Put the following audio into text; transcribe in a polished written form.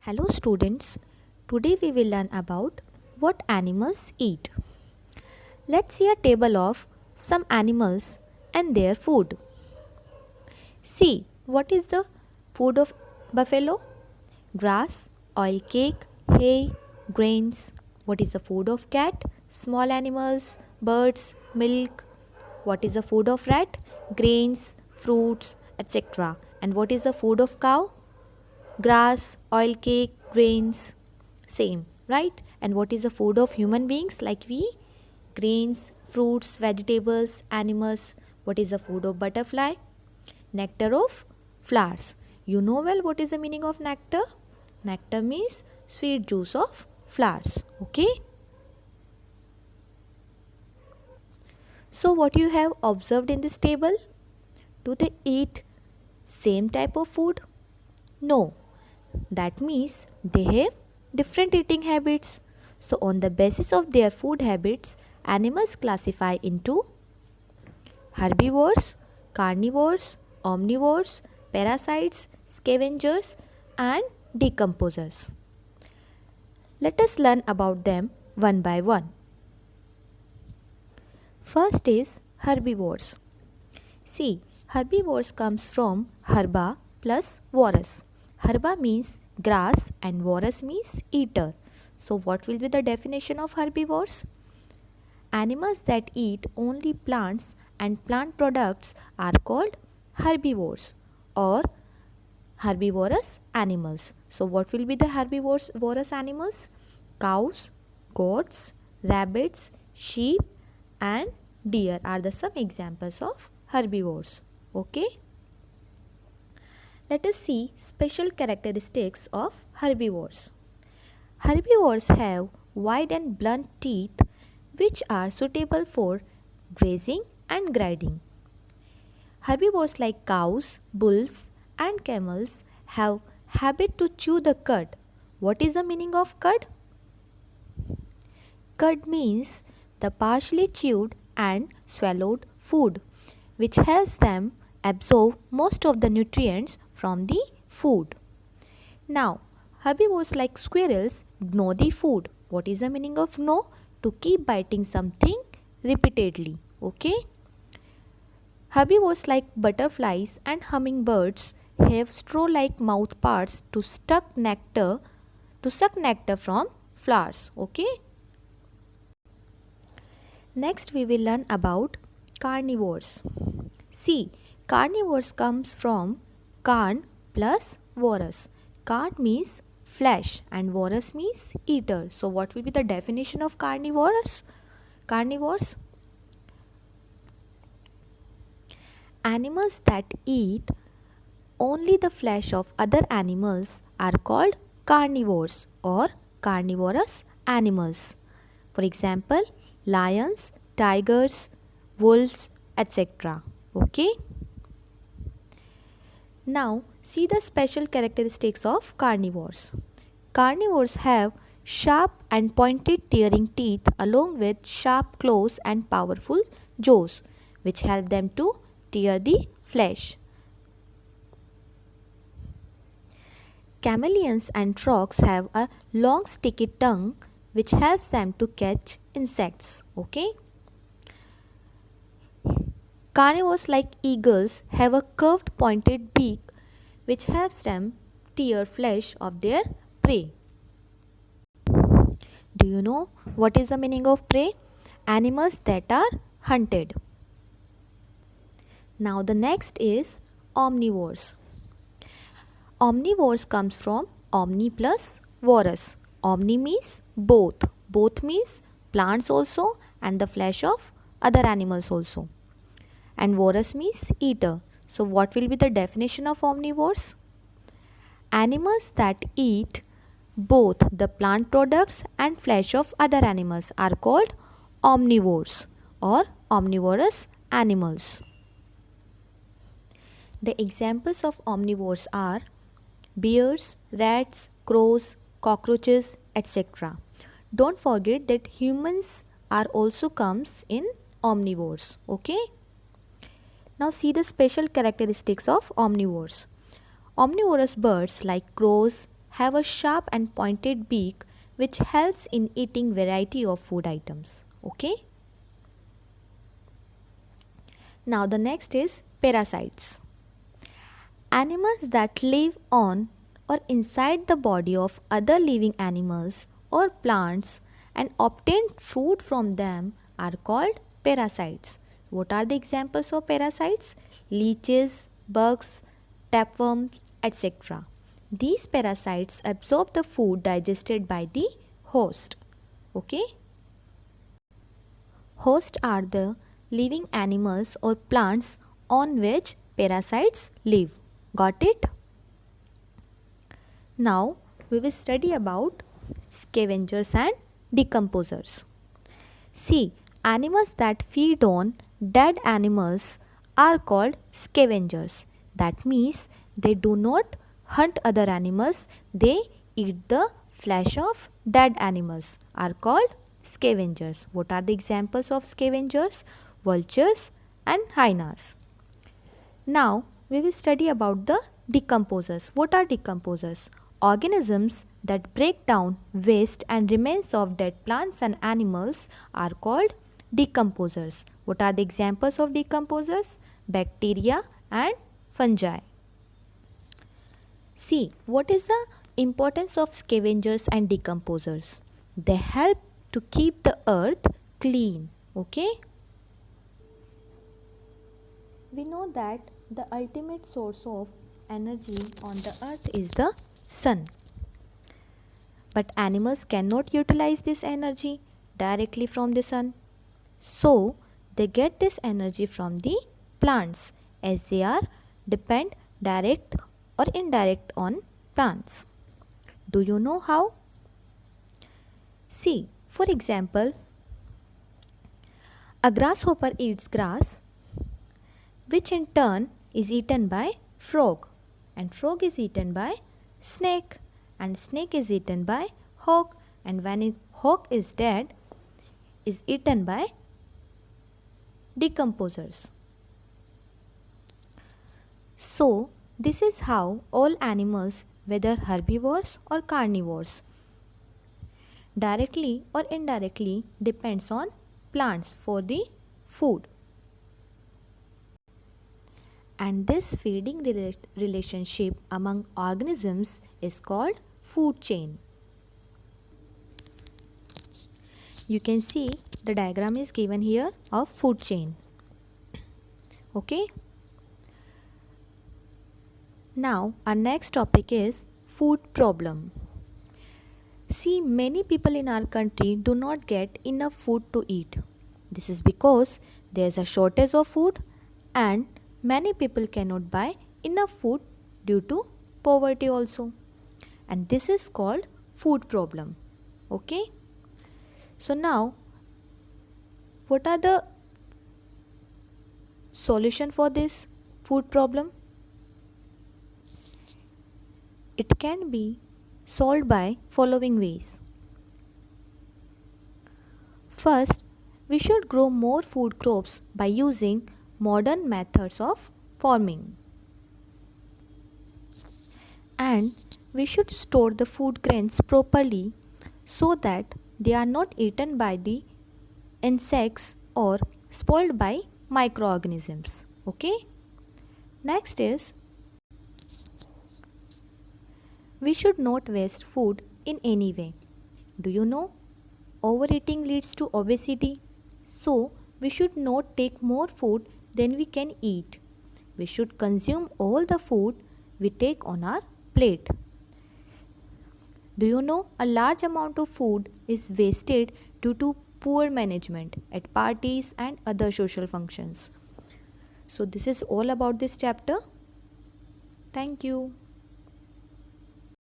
Hello students, today we will learn about what animals eat. Let's see a table of some animals and their food. See, what is the food of buffalo? Grass, oil cake, hay, grains. What is the food of cat? Small animals, birds, milk. What is the food of rat? Grains, fruits, etc. And what is the food of cow? Grass, oil cake, grains, same, right? And what is the food of human beings like we? Grains, fruits, vegetables, animals. What is the food of butterfly? Nectar of flowers. You know well what is the meaning of nectar? Nectar means sweet juice of flowers. Okay? So what you have observed in this table? Do they eat same type of food? No. That means they have different eating habits. So, on the basis of their food habits, animals classify into herbivores, carnivores, omnivores, parasites, scavengers, and decomposers. Let us learn about them one by one. First is herbivores. See, herbivores comes from herba plus vorus. Herba means grass and vorus means eater. So what will be the definition of herbivores? Animals that eat only plants and plant products are called herbivores or herbivorous animals. So what will be the herbivorous animals? Cows, goats, rabbits, sheep and deer are the some examples of herbivores. Okay? Let us see special characteristics of herbivores. Herbivores have wide and blunt teeth which are suitable for grazing and grinding. Herbivores like cows, bulls and camels have habit to chew the cud. What is the meaning of cud? Cud means the partially chewed and swallowed food which helps them absorb most of the nutrients from the food. Now, herbivores like squirrels gnaw the food. What is the meaning of gnaw? To keep biting something repeatedly. Okay? Herbivores like butterflies and hummingbirds have straw-like mouth parts to suck nectar from flowers. Okay? Next we will learn about carnivores. See, carnivores comes from carn plus vorus. Carn means flesh and vorus means eater. So what will be the definition of carnivores? Carnivores? Animals that eat only the flesh of other animals are called carnivores or carnivorous animals. For example, lions, tigers, wolves, etc. Okay? Now, see the special characteristics of carnivores. Carnivores have sharp and pointed tearing teeth along with sharp claws and powerful jaws which help them to tear the flesh. Chameleons and frogs have a long sticky tongue which helps them to catch insects. Okay? Carnivores like eagles have a curved pointed beak which helps them tear flesh of their prey. Do you know what is the meaning of prey? Animals that are hunted. Now the next is omnivores. Omnivores comes from omni plus vorus. Omni means both. Both means plants also and the flesh of other animals also. And vorus means eater. So what will be the definition of omnivores? Animals that eat both the plant products and flesh of other animals are called omnivores or omnivorous animals. The examples of omnivores are bears, rats, crows, cockroaches, etc. Don't forget that humans are also comes in omnivores. Okay? Now see the special characteristics of omnivores. Omnivorous birds like crows have a sharp and pointed beak which helps in eating variety of food items. Okay? Now the next is parasites. Animals that live on or inside the body of other living animals or plants and obtain food from them are called parasites. What are the examples of parasites? Leeches, bugs, tapeworms, etc. These parasites absorb the food digested by the host. Okay? Hosts are the living animals or plants on which parasites live. Got it? Now we will study about scavengers and decomposers. See, animals that feed on dead animals are called scavengers. That means they do not hunt other animals, they eat the flesh of dead animals, are called scavengers. What are the examples of scavengers? Vultures and hyenas. Now we will study about the decomposers. What are decomposers? Organisms that break down waste and remains of dead plants and animals are called decomposers. What are the examples of decomposers? Bacteria and fungi. See, what is the importance of scavengers and decomposers? They help to keep the earth clean. Okay? We know that the ultimate source of energy on the earth is the sun. But animals cannot utilize this energy directly from the sun. So, they get this energy from the plants as they are depend direct or indirect on plants. Do you know how? See, for example, a grasshopper eats grass, which in turn is eaten by frog, and frog is eaten by snake, and snake is eaten by hawk, and when hawk is dead, is eaten by decomposers. So this is how all animals, whether herbivores or carnivores, directly or indirectly depends on plants for the food. And this feeding relationship among organisms is called food chain. You can see the diagram is given here of food chain. Okay? Now our next topic is food problem. See, many people in our country do not get enough food to eat. This is because there is a shortage of food and many people cannot buy enough food due to poverty also. And this is called food problem. Okay? So now, what are the solution for this food problem? It can be solved by following ways. First, we should grow more food crops by using modern methods of farming. And we should store the food grains properly so that they are not eaten by the insects or spoiled by microorganisms. Okay? Next is, we should not waste food in any way. Do you know? Overeating leads to obesity. So, we should not take more food than we can eat. We should consume all the food we take on our plate. Do you know a large amount of food is wasted due to poor management at parties and other social functions? So, this is all about this chapter. Thank you.